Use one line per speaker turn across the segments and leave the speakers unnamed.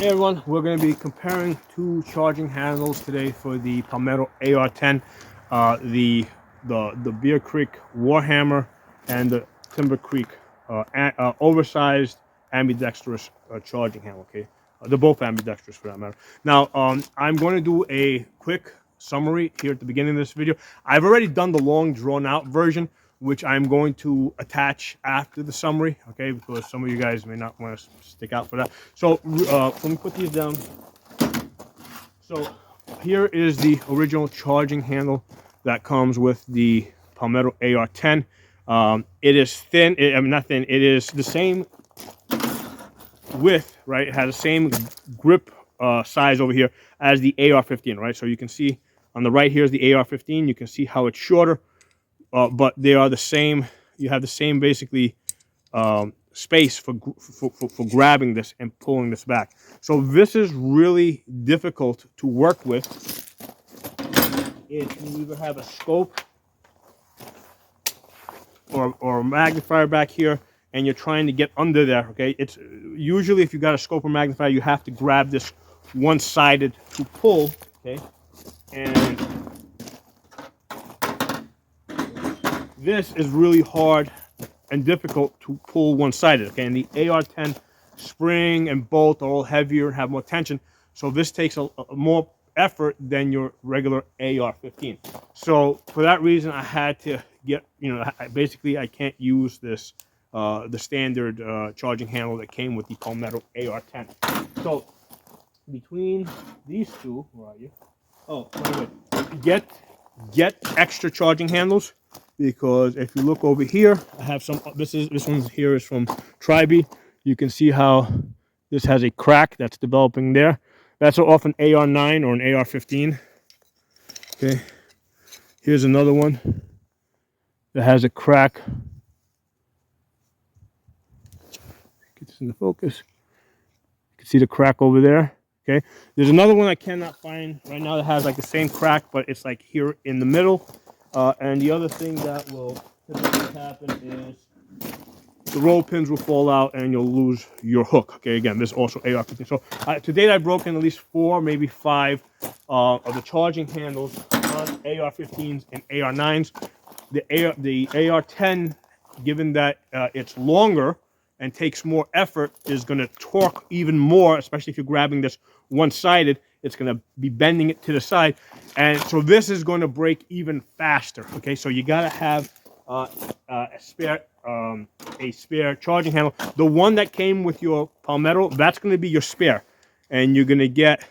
Hey everyone, we're going to be comparing two charging handles today for the Palmetto AR-10, the Bear Creek Warhammer and the Timber Creek oversized ambidextrous charging handle. Okay, they're both ambidextrous for that matter. Now, I'm going to do a quick summary here at the beginning of this video. I've already done the long drawn out version, which I'm going to attach after the summary, okay, because some of you guys may not want to stick out for that. So let me put these down. So here is the original charging handle that comes with the Palmetto AR-10. It is thin, not thin, it is the same width, right? It has the same grip size over here as the AR-15, right? So you can see on the right here is the AR-15. You can see how it's shorter. But they are the same. You have the same basically space for grabbing this and pulling this back. So this is really difficult to work with if you either have a scope or a magnifier back here and you're trying to get under there. Okay, it's usually if you got a scope or magnifier, you have to grab this one-sided to pull. Okay, and this is really hard and difficult to pull one-sided, okay? And the AR-10 spring and bolt are all heavier and have more tension, so this takes a more effort than your regular AR-15. So for that reason, I had to get, basically I can't use this, the standard charging handle that came with the Palmetto AR-10. So between these two, where are you? Oh, by the way, get extra charging handles. Because if you look over here, I have some. This one here is from Tribe. You can see how this has a crack that's developing there. That's off an AR-9 or an AR-15. Okay. Here's another one that has a crack. Get this into focus. You can see the crack over there. Okay. There's another one I cannot find right now that has like the same crack, but it's like here in the middle. And the other thing that will typically happen is the roll pins will fall out and you'll lose your hook. Okay, again, this is also AR-15. So to date, I've broken at least 4, maybe 5 of the charging handles on AR-15s and AR-9s. The AR-10, given that it's longer and takes more effort, is going to torque even more, especially if you're grabbing this one-sided. It's going to be bending it to the side, and so this is going to break even faster. Okay, so you got to have a spare charging handle. The one that came with your Palmetto, that's going to be your spare, and you're going to get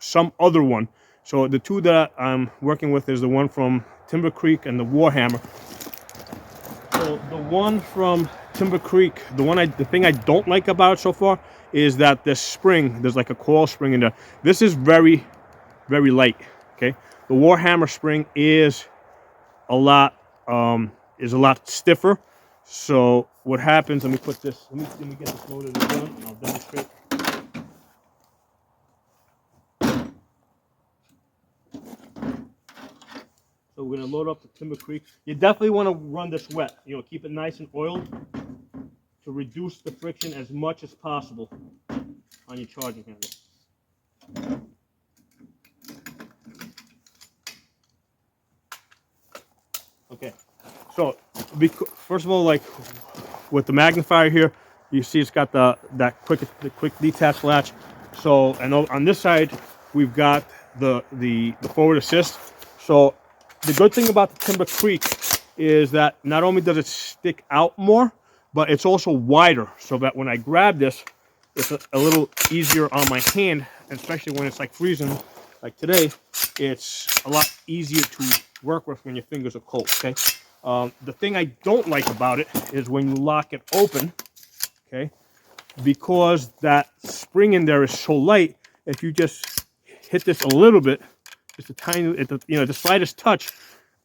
some other one. So the two that I'm working with is the one from Timber Creek and the Warhammer. So the one from Timber Creek, the thing I don't like about it so far is that this spring, there's like a coil spring in there. This is very, very light. Okay, the Warhammer spring is a lot stiffer. So what happens? Let me put this. Let me get this loaded and done, and I'll demonstrate. So we're gonna load up the Timber Creek. You definitely want to run this wet. Keep it nice and oiled to reduce the friction as much as possible on your charging handle. Okay, so first of all, like with the magnifier here, you see it's got the quick detach latch. So, and on this side, we've got the forward assist. So the good thing about the Timber Creek is that not only does it stick out more, but it's also wider, so that when I grab this, it's a little easier on my hand, especially when it's like freezing, like today. It's a lot easier to work with when your fingers are cold. Okay. The thing I don't like about it is when you lock it open. Okay, because that spring in there is so light. If you just hit this a little bit, just a tiny, the slightest touch,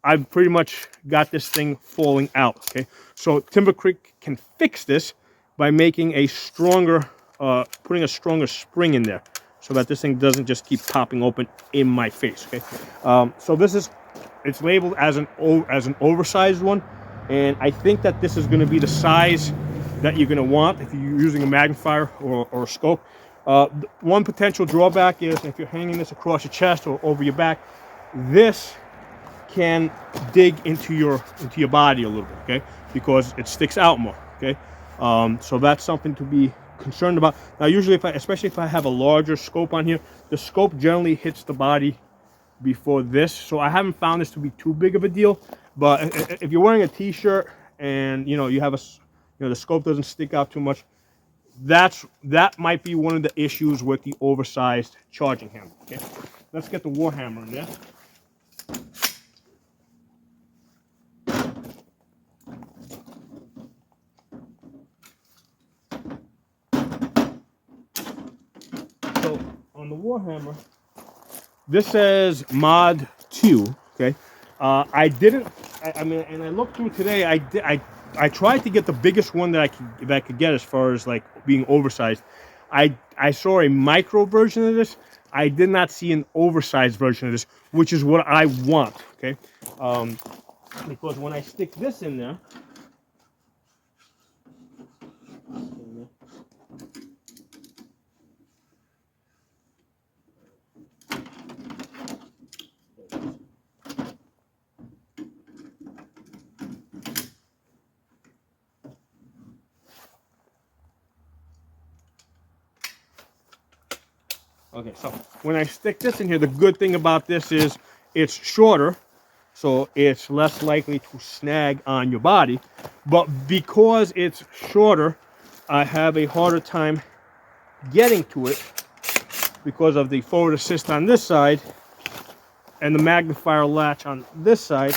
I've pretty much got this thing falling out. Okay, so Timber Creek can fix this by making a stronger, putting a stronger spring in there, so that this thing doesn't just keep popping open in my face. Okay, so it's labeled as an oversized one, and I think that this is going to be the size that you're going to want if you're using a magnifier or a scope. One potential drawback is if you're hanging this across your chest or over your back, this can dig into your body a little bit, okay, because it sticks out more, okay. So that's something to be concerned about. Now, usually, especially if I have a larger scope on here, the scope generally hits the body before this, so I haven't found this to be too big of a deal. But if you're wearing a t-shirt and you have the scope doesn't stick out too much, that might be one of the issues with the oversized charging handle. Okay, let's get the Warhammer in there. So on the Warhammer, this says Mod 2. Okay, I looked through today. I tried to get the biggest one that I could get as far as like being oversized. I saw a micro version of this. I did not see an oversized version of this, which is what I want. Okay, because when I stick this in there. Okay, so when I stick this in here, the good thing about this is it's shorter, so it's less likely to snag on your body. But because it's shorter, I have a harder time getting to it because of the forward assist on this side and the magnifier latch on this side.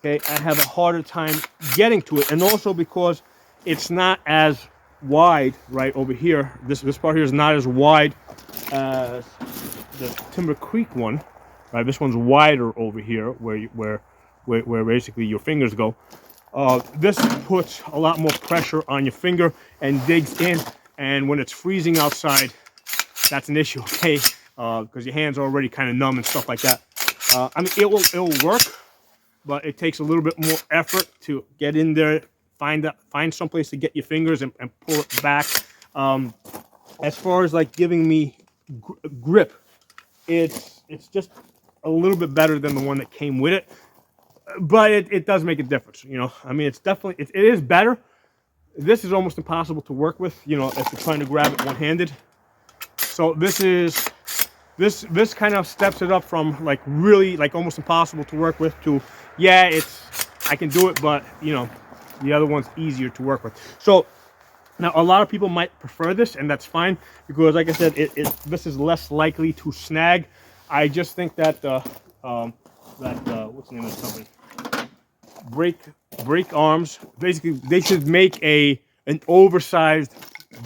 Okay, I have a harder time getting to it, and also because it's not as wide right over here. This part here is not as wide as the Timber Creek one, right? This one's wider over here, where basically your fingers go. This puts a lot more pressure on your finger and digs in, and when it's freezing outside, that's an issue, okay? Because your hands are already kind of numb and stuff like that. I mean, it will work, but it takes a little bit more effort to get in there, find someplace to get your fingers and pull it back. As far as like giving me grip, it's just a little bit better than the one that came with it, but it does make a difference. I mean, it's definitely it is better. This is almost impossible to work with, if you're trying to grab it one-handed. So this kind of steps it up from like really like almost impossible to work with to, yeah, I can do it, but the other one's easier to work with. So now a lot of people might prefer this, and that's fine, because like I said, this is less likely to snag. I just think that what's the name of this company? BreekArms. Basically, they should make an oversized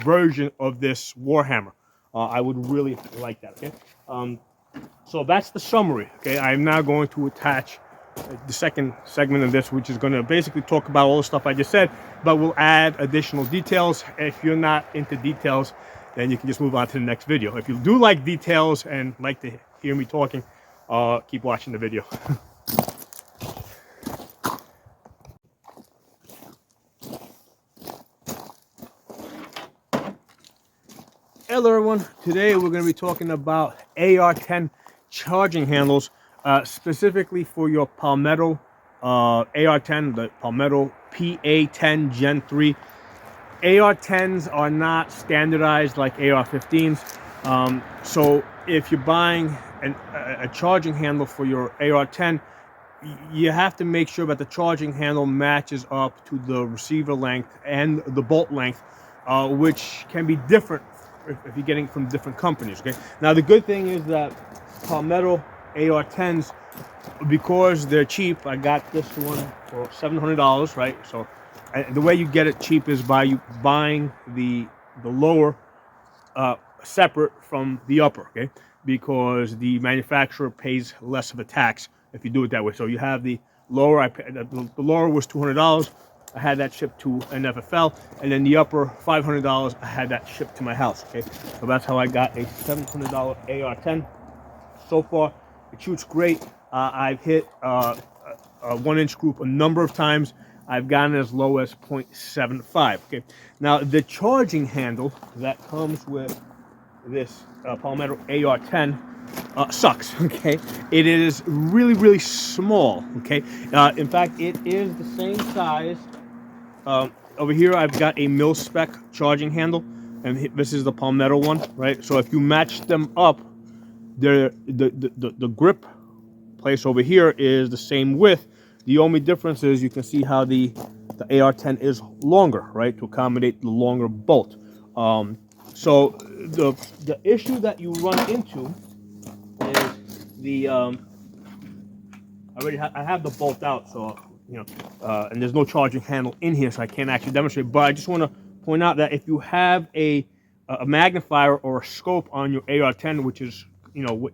version of this Warhammer. I would really like that. Okay. So that's the summary. Okay. I'm now going to attach the second segment of this, which is going to basically talk about all the stuff I just said, but we'll add additional details. If you're not into details, then you can just move on to the next video. If you do like details and like to hear me talking, keep watching the video. Hello everyone, today we're going to be talking about AR-10 charging handles, specifically for your Palmetto AR-10, the Palmetto PA-10 Gen 3. AR-10s are not standardized like AR-15s, so if you're buying a charging handle for your AR-10, you have to make sure that the charging handle matches up to the receiver length and the bolt length, which can be different if you're getting from different companies. Okay, now the good thing is that Palmetto AR-10s, because they're cheap, I got this one for $700, right? So the way you get it cheap is by you buying the lower separate from the upper, okay? Because the manufacturer pays less of a tax if you do it that way. So you have the lower, the lower was $200. I had that shipped to an FFL, and then the upper $500, I had that shipped to my house. Okay, so that's how I got a $700 AR-10. So far, it shoots great. I've hit a 1-inch group a number of times. I've gotten as low as 0.75. Okay, now the charging handle that comes with this Palmetto AR-10 sucks. Okay, it is really small. Okay, in fact, it is the same size. Over here, I've got a mil-spec charging handle, and this is the Palmetto one, right? So if you match them up, the grip place over here is the same width. The only difference is you can see how the AR-10 is longer, right, to accommodate the longer bolt. So the issue that you run into is the I have the bolt out, so you know, and there's no charging handle in here, so I can't actually demonstrate. But I just want to point out that if you have a magnifier or a scope on your AR-10, which is, you know, what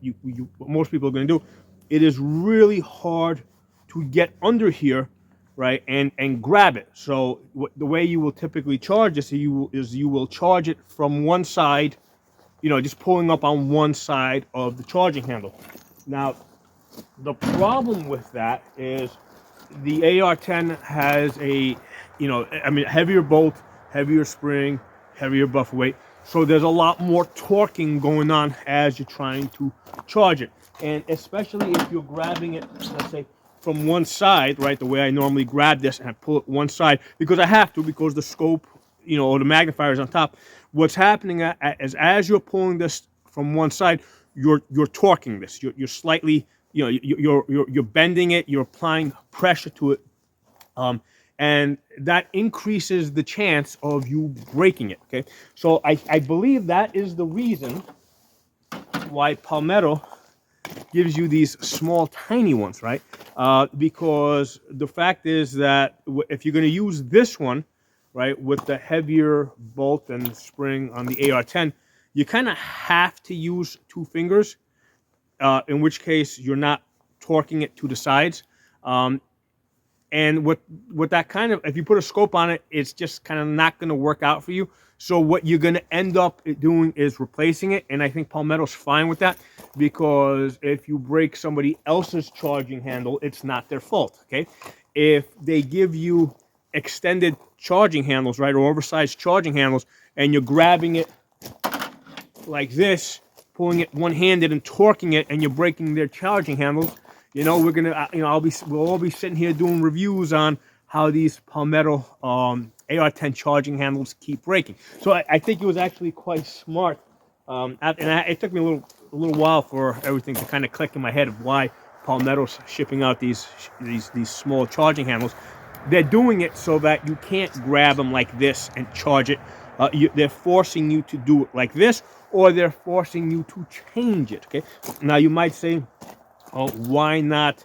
what most people are going to do, it is really hard to get under here, right, and grab it. So the way you will typically charge this is you will charge it from one side, you know, just pulling up on one side of the charging handle. Now, the problem with that is the AR-10 has a, you know, I mean, heavier bolt, heavier spring, heavier buffer weight. So there's a lot more torquing going on as you're trying to charge it. And especially if you're grabbing it, let's say, from one side, right, the way I normally grab this and I pull it one side, because I have to, because the scope, you know, or the magnifier is on top. What's happening is as you're pulling this from one side, you're torquing this. You're slightly, you know, you're bending it. You're applying pressure to it, and that increases the chance of you breaking it. Okay, so I believe that is the reason why Palmetto gives you these small, tiny ones, right? Because the fact is that if you're going to use this one, right, with the heavier bolt and spring on the AR-10, you kind of have to use two fingers, in which case you're not torquing it to the sides. And what that kind of, if you put a scope on it, it's just kind of not going to work out for you. So what you're going to end up doing is replacing it. And I think Palmetto's fine with that, because if you break somebody else's charging handle, it's not their fault, okay? If they give you extended charging handles, right, or oversized charging handles, and you're grabbing it like this, pulling it one-handed and torquing it, and you're breaking their charging handles, you know, we're gonna, you know, we'll all be sitting here doing reviews on how these Palmetto AR-10 charging handles keep breaking. So I think it was actually quite smart, it took me a little while for everything to kind of click in my head of why Palmetto's shipping out these small charging handles. They're doing it so that you can't grab them like this and charge it. They're forcing you to do it like this, or they're forcing you to change it. Okay. Now you might say, oh, why not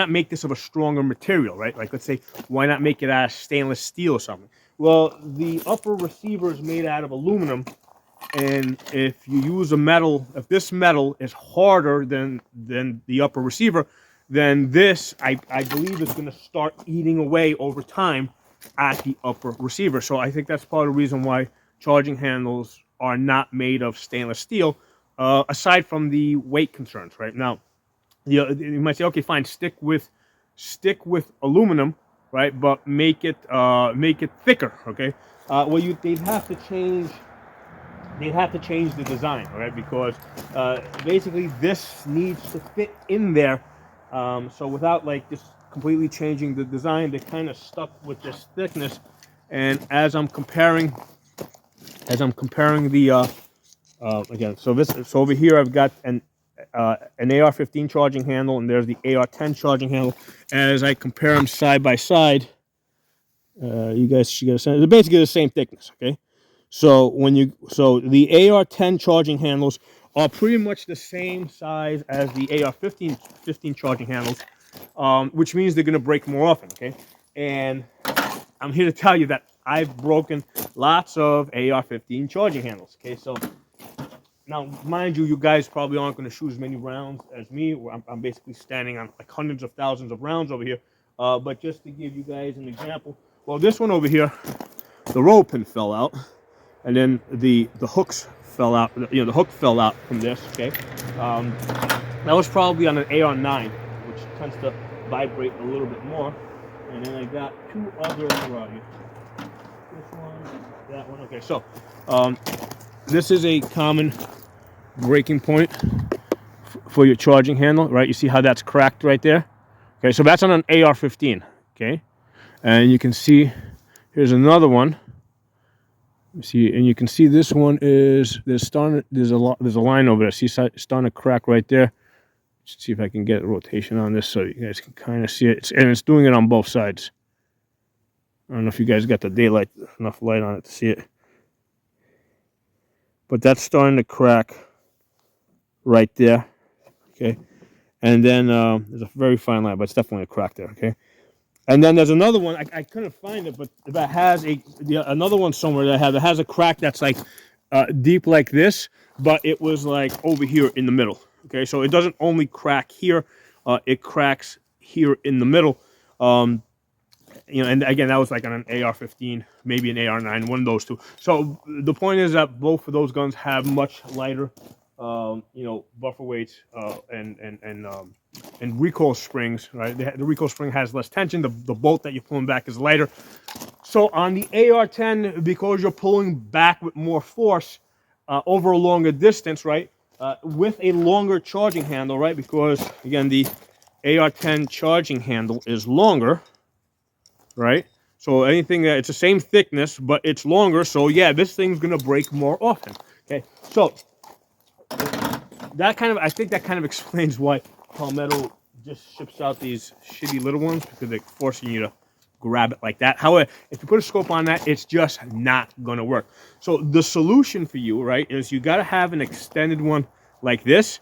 make this of a stronger material, right? Like, let's say, why not make it out of stainless steel or something? Well, the upper receiver is made out of aluminum, and if you use a metal, if this metal is harder than the upper receiver, then this, I believe, is going to start eating away over time at the upper receiver. So I think that's part of the reason why charging handles are not made of stainless steel, aside from the weight concerns. Right now, you might say, okay, fine, stick with aluminum, right? But make it thicker. Okay. Well, they'd have to change the design, right? Because basically this needs to fit in there. So without like just completely changing the design, they're kind of stuck with this thickness. And as I'm comparing the again, so over here I've got an AR-15 charging handle, and there's the AR-10 charging handle. As I compare them side by side, you guys they're basically the same thickness. Okay, so the AR-10 charging handles are pretty much the same size as the AR-15 charging handles, which means they're going to break more often. Okay, and I'm here to tell you that I've broken lots of AR-15 charging handles. Okay, so now, mind you, you guys probably aren't going to shoot as many rounds as me. I'm basically standing on like hundreds of thousands of rounds over here. But just to give you guys an example, well, this one over here, the roll pin fell out, and then the hooks fell out. You know, the hook fell out from this. Okay, that was probably on an AR-9, which tends to vibrate a little bit more. And then I got two other, where are you? This one, that one. Okay, so this is a common breaking point for your charging handle, right? You see how that's cracked right there? Okay, so that's on an AR-15, okay? And you can see, here's another one. You see, and you can see this one is, there's a line over there. See, it's starting to crack right there. Let's see if I can get a rotation on this so you guys can kind of see it. And it's doing it on both sides. I don't know if you guys got the daylight, enough light on it to see it. But that's starting to crack right there, okay? And then there's a very fine line, but it's definitely a crack there, okay? And then there's another one, I couldn't find it, but that has another one somewhere that has a crack that's like deep like this, but it was like over here in the middle, okay? So it doesn't only crack here, it cracks here in the middle. You know, and again, that was like on an AR-15, maybe an AR-9, one of those two. So the point is that both of those guns have much lighter, you know, buffer weights and recoil springs, right? The recoil spring has less tension. The bolt that you're pulling back is lighter. So on the AR-10, because you're pulling back with more force over a longer distance, right? With a longer charging handle, right? Because again, the AR-10 charging handle is longer. Right? So anything that it's the same thickness, but it's longer. So yeah, this thing's gonna break more often. Okay, so that kind of, I think that kind of explains why Palmetto just ships out these shitty little ones, because they're forcing you to grab it like that. However, if you put a scope on that, it's just not gonna work. So the solution for you, right, is you gotta have an extended one like this,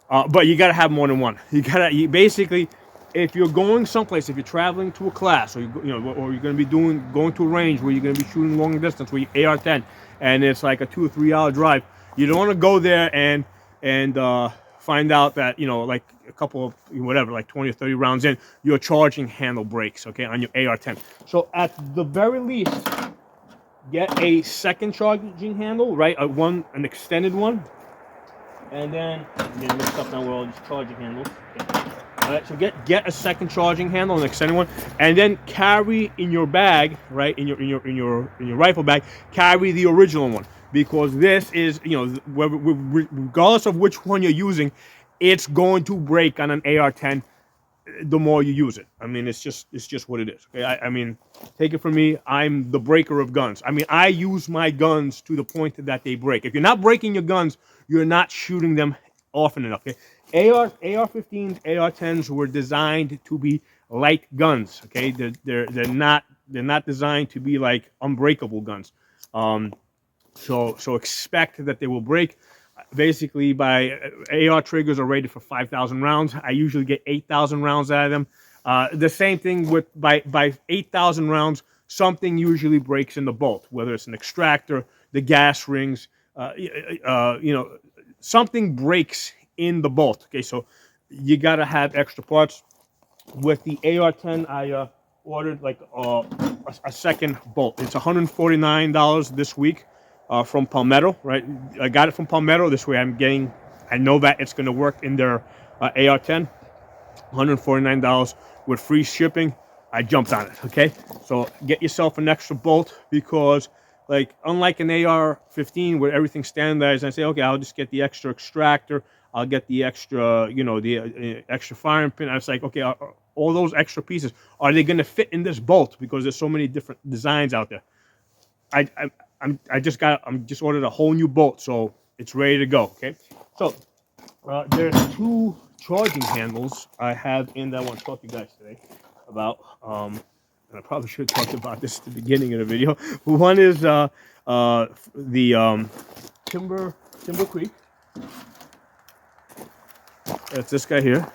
but you gotta have more than one. You basically, if you're going someplace, if you're traveling to a class, or you're going to be going to a range where you're going to be shooting long distance, where you AR-10, and it's like a 2 or 3 hour drive, you don't want to go there and find out that, you know, like a couple of whatever, like 20 or 30 rounds in, your charging handle breaks, okay, on your AR-10. So at the very least, get a second charging handle, right, an extended one, and then I'm getting mixed up now with all these charging handles. Okay. All right, so get a second charging handle, an extended one, and then carry in your bag, right, in your rifle bag, carry the original one, because this is, you know, regardless of which one you're using, it's going to break on an AR-10 the more you use it. I mean, it's just what it is. Okay, I mean, take it from me, I'm the breaker of guns. I mean, I use my guns to the point that they break. If you're not breaking your guns, you're not shooting them often enough. Okay, AR-15s, AR-10s were designed to be light guns. Okay, they're not designed to be like unbreakable guns. So expect that they will break. Basically, by AR triggers are rated for 5,000 rounds. I usually get 8,000 rounds out of them. The same thing with by 8,000 rounds, something usually breaks in the bolt, whether it's an extractor, the gas rings, you know, something breaks in the bolt. Okay, so you gotta have extra parts. With the AR-10, I ordered like a second bolt. It's $149 this week. From Palmetto, right? I got it from Palmetto. This way I know that it's going to work in their AR-10. $149 with free shipping. I jumped on it, okay? So get yourself an extra bolt, because like unlike an AR-15 where everything's standardized, I say, okay, I'll just get the extra extractor. I'll get the extra, you know, the extra firing pin. I was like, okay, all those extra pieces, are they going to fit in this bolt? Because there's so many different designs out there. I'm just ordered a whole new bolt, so it's ready to go. Okay, so there's two charging handles I have in that I want to talk to you guys today about. And I probably should have talked about this at the beginning of the video. One is the Timber Creek. That's this guy here.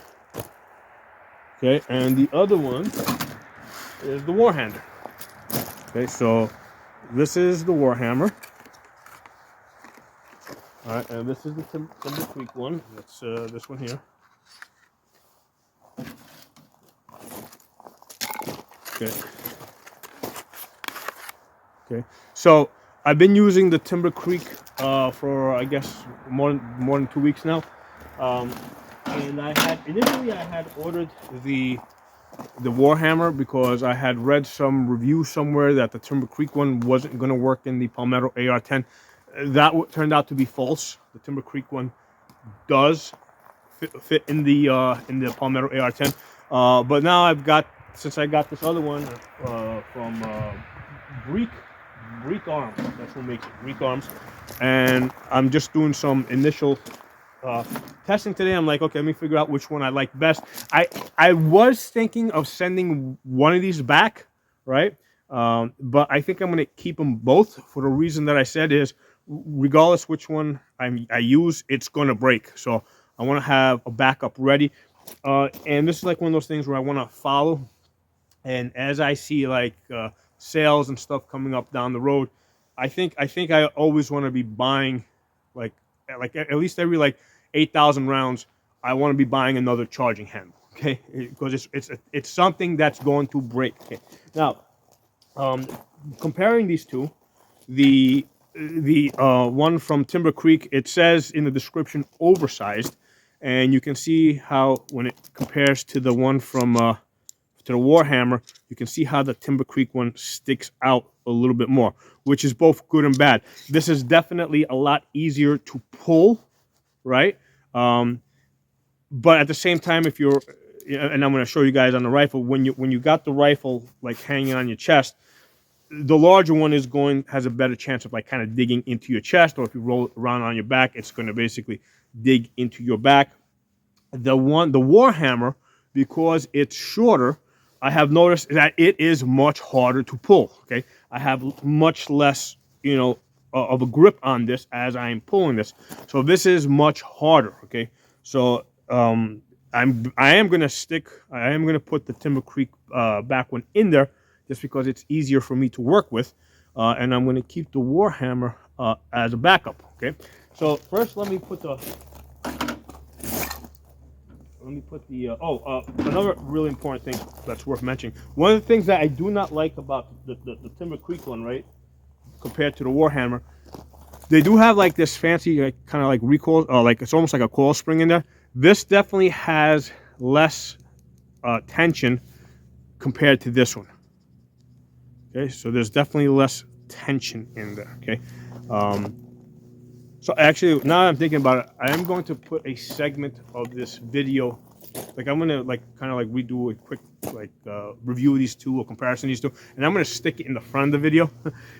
Okay, and the other one is the Warhammer. Okay, so this is the Warhammer. All right, and this is the Timber Creek one. That's this one here. Okay. Okay. So I've been using the Timber Creek for I guess more than 2 weeks now. And initially I had ordered the Warhammer because I had read some review somewhere that the Timber Creek one wasn't going to work in the Palmetto AR-10. That turned out to be false. The Timber Creek one does fit in the Palmetto AR-10. But now since I got this other one from BreekArms, that's who makes it, BreekArms, and I'm just doing some initial testing today. I'm like, okay, let me figure out which one I like best. I was thinking of sending one of these back, right? But I think I'm going to keep them both for the reason that I said is, regardless which one I use, it's going to break. So I want to have a backup ready. And this is like one of those things where I want to follow. And as I see like sales and stuff coming up down the road, I think I always want to be buying like at least every like 8,000 rounds, I want to be buying another charging handle, okay? Because it's something that's going to break. Okay. Now, comparing these two, the one from Timber Creek, it says in the description oversized, and you can see how when it compares to the one from to the Warhammer, you can see how the Timber Creek one sticks out a little bit more, which is both good and bad. This is definitely a lot easier to pull, right? But at the same time, if you're, and I'm going to show you guys on the rifle, when you got the rifle like hanging on your chest, the larger one has a better chance of like kind of digging into your chest, or if you roll it around on your back, it's going to basically dig into your back. The Warhammer, because it's shorter, I have noticed that it is much harder to pull. Okay, I have much less, of a grip on this as I'm pulling this. So this is much harder. Okay, so I am gonna put the Timber Creek back one in there just because it's easier for me to work with, and I'm gonna keep the Warhammer as a backup. Okay, so first let me put the. Another really important thing that's worth mentioning. One of the things that I do not like about the Timber Creek one, right, compared to the Warhammer, they do have like this fancy kind of like recoil, like it's almost like a coil spring in there. This definitely has less tension compared to this one. Okay, so there's definitely less tension in there. Okay. So actually, now I'm thinking about it, I am going to put a segment of this video, like I'm gonna kind of redo a quick review of these two or comparison of these two, and I'm gonna stick it in the front of the video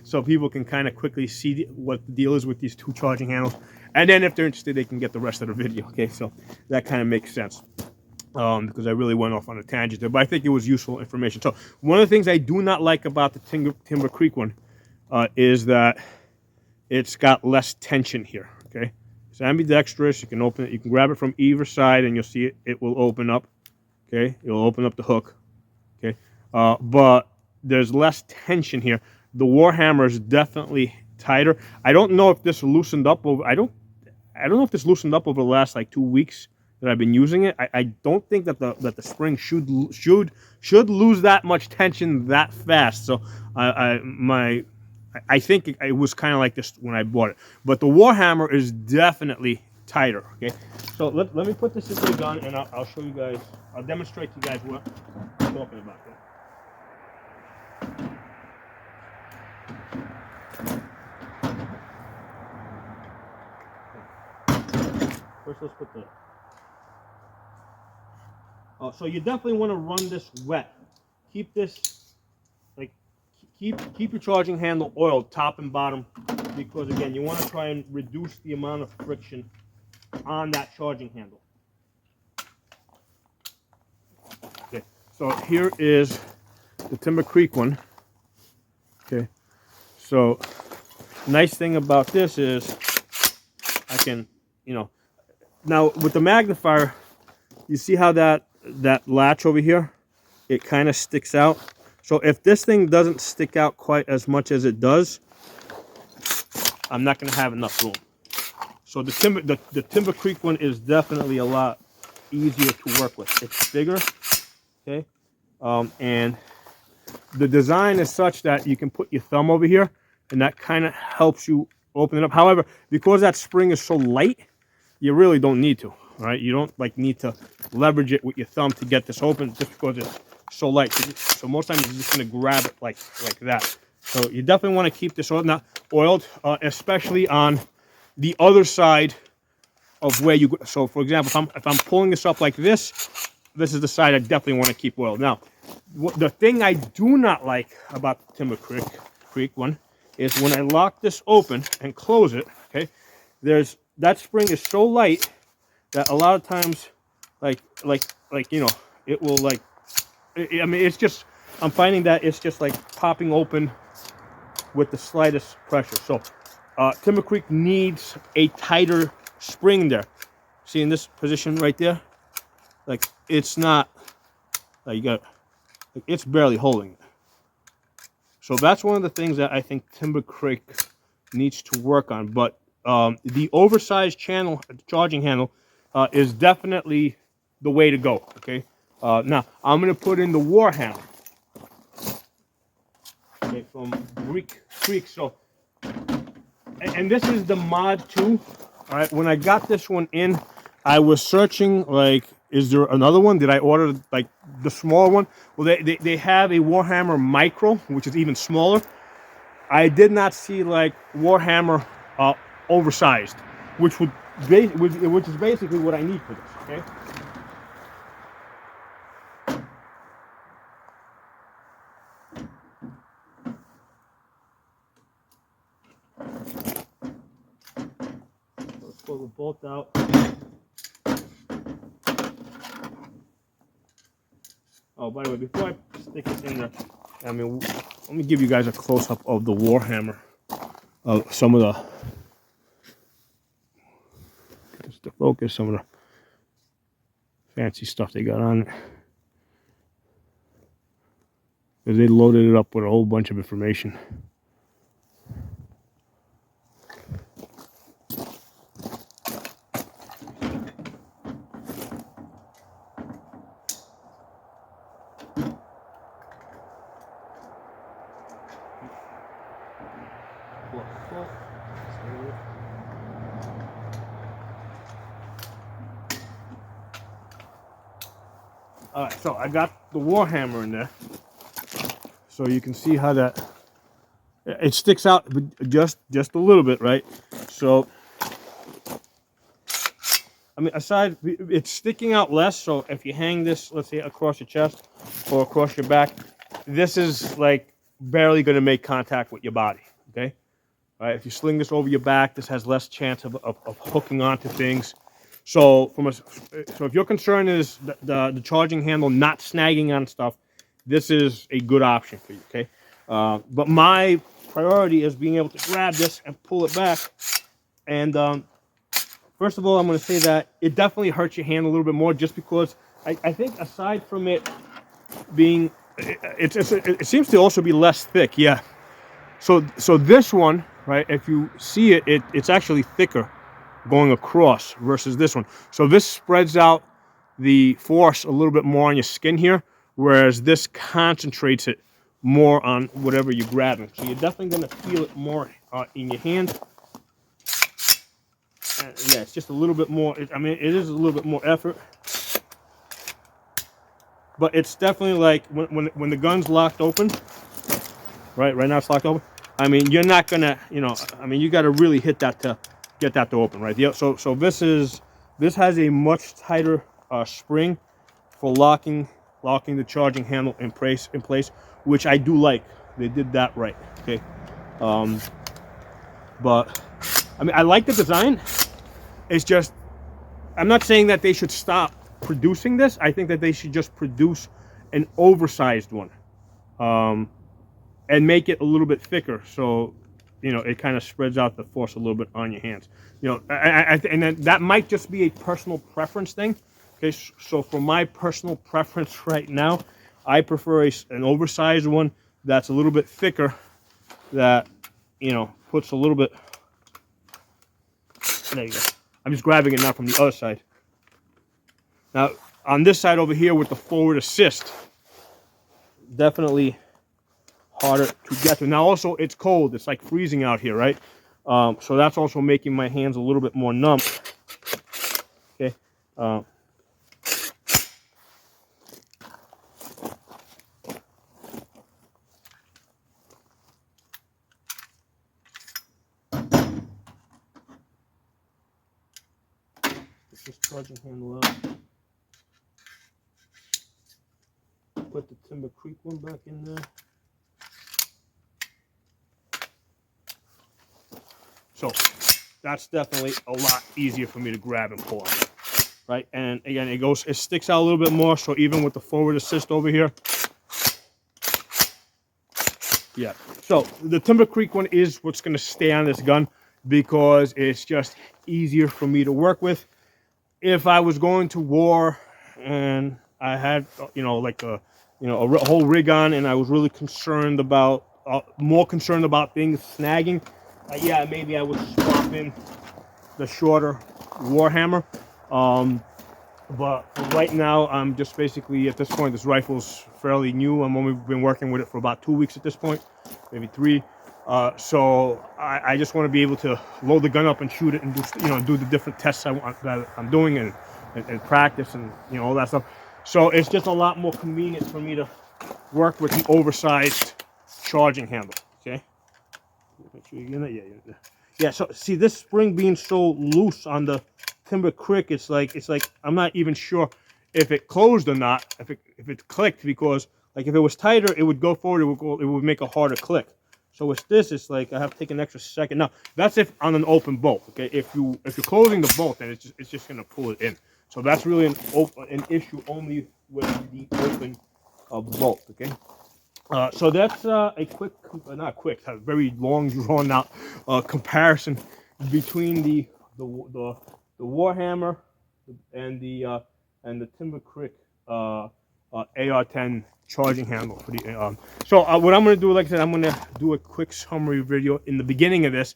so people can kind of quickly see what the deal is with these two charging handles, and then if they're interested, they can get the rest of the video. Okay, so that kind of makes sense. Because I really went off on a tangent there, but I think it was useful information. So one of the things I do not like about the Timber Creek one is that it's got less tension here. Okay, it's ambidextrous. You can open it. You can grab it from either side, and you'll see it. It will open up. Okay, it will open up the hook. Okay, but there's less tension here. The Warhammer is definitely tighter. I don't know if this loosened up over. I don't know if this loosened up over the last 2 weeks that I've been using it. I don't think that the spring should lose that much tension that fast. So I think it was kind of like this when I bought it. But the Warhammer is definitely tighter, okay? So let me put this into the gun, and I'll show you guys, I'll demonstrate to you guys what I'm talking about. First, let's put the... so you definitely want to run this wet. Keep this... Keep your charging handle oiled top and bottom, because again, you want to try and reduce the amount of friction on that charging handle. Okay, so here is the Timber Creek one. Okay, so nice thing about this is I can, now with the magnifier, you see how that latch over here, it kind of sticks out. So if this thing doesn't stick out quite as much as it does, I'm not going to have enough room. So the Timber Creek one is definitely a lot easier to work with. It's bigger, okay, and the design is such that you can put your thumb over here, and that kind of helps you open it up. However, because that spring is so light, you really don't need to. All right, you don't like need to leverage it with your thumb to get this open just because it's so light. So most times you're just gonna grab it like that. So you definitely want to keep this oiled, especially on the other side of where you. So for example, if I'm pulling this up like this, this is the side I definitely want to keep oiled. Now, the thing I do not like about the Timber Creek one is when I lock this open and close it. Okay, that spring is so light that a lot of times, like you know, it will like. I mean, it's just. I'm finding that it's just like popping open with the slightest pressure. So Timber Creek needs a tighter spring there. See in this position right there? Like it's not, like you got, like it's barely holding it. So that's one of the things that I think Timber Creek needs to work on. But the oversized charging handle is definitely the way to go, okay? Now, I'm gonna put in the Warhammer. Okay, from Creek. So, and this is the mod too. All right, when I got this one in, I was searching like, is there another one? Did I order like the smaller one? Well, they have a Warhammer Micro, which is even smaller. I did not see like Warhammer oversized, which is basically what I need for this. Okay. Let's pull the bolt out. Oh, by the way, before I stick it in there, I mean, let me give you guys a close-up of the Warhammer. Some of just to focus, some of the fancy stuff they got on it. Because they loaded it up with a whole bunch of information. All right, so I got the Warhammer in there, so you can see how that it sticks out just a little bit, right? So, I mean, aside, it's sticking out less. So if you hang this, let's say across your chest or across your back, this is like barely going to make contact with your body. Okay, all right. If you sling this over your back, this has less chance of hooking onto things. So so if your concern is the charging handle not snagging on stuff, this is a good option for you, okay? But my priority is being able to grab this and pull it back. And first of all, I'm going to say that it definitely hurts your hand a little bit more, just because I think aside from it being, it seems to also be less thick, yeah. So this one, right? If you see it, it's actually thicker going across versus this one. So this spreads out the force a little bit more on your skin here, whereas this concentrates it more on whatever you're grabbing. So you're definitely going to feel it more in your hand. And yeah, it's just a little bit more. I mean, it is a little bit more effort, but it's definitely like when the gun's locked open. Right now it's locked open. I mean, you're not gonna, I mean, you got to really hit that to get that to open, right? Yeah. So this has a much tighter spring for locking the charging handle in place, which I do like. They did that right. Okay. But I mean, I like the design. It's just, I'm not saying that they should stop producing this. I think that they should just produce an oversized one, and make it a little bit thicker, so it kind of spreads out the force a little bit on your hands. And then that might just be a personal preference thing. Okay, so for my personal preference right now, I prefer an oversized one that's a little bit thicker, that puts a little bit. There you go. I'm just grabbing it now from the other side. Now on this side over here with the forward assist, definitely harder to get to. Now also it's cold. It's like freezing out here, right? So that's also making my hands a little bit more numb. Okay. Get this charging handle out. Put the Timber Creek one back in there. So that's definitely a lot easier for me to grab and pull on, right? And again, it sticks out a little bit more. So even with the forward assist over here, yeah. So the Timber Creek one is what's going to stay on this gun because it's just easier for me to work with. If I was going to war and I had, like a whole rig on, and I was really concerned about, more concerned about things snagging, yeah, maybe I would swap in the shorter Warhammer. But right now, I'm just basically, at this point, this rifle's fairly new. I've only been working with it for about 2 weeks at this point, maybe 3. So I just want to be able to load the gun up and shoot it and do the different tests that I'm doing and practice and all that stuff. So it's just a lot more convenient for me to work with the oversized charging handle. Okay. Make sure you get it. Yeah. So see, this spring being so loose on the Timber Creek, it's like I'm not even sure if it closed or not, if it clicked, because like if it was tighter, it would go forward, it would make a harder click. So with this, it's like I have to take an extra second. Now that's if on an open bolt. Okay, if you're closing the bolt, then it's just gonna pull it in. So that's really an issue only with the open bolt. Okay. So that's a very long, drawn out comparison between the Warhammer and the Timber Creek AR-10 charging handle for the. So what I'm going to do, like I said, I'm going to do a quick summary video in the beginning of this,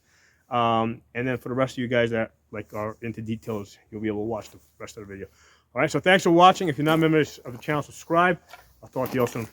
and then for the rest of you guys that are into details, you'll be able to watch the rest of the video. All right. So thanks for watching. If you're not members of the channel, subscribe. I'll talk to you all soon.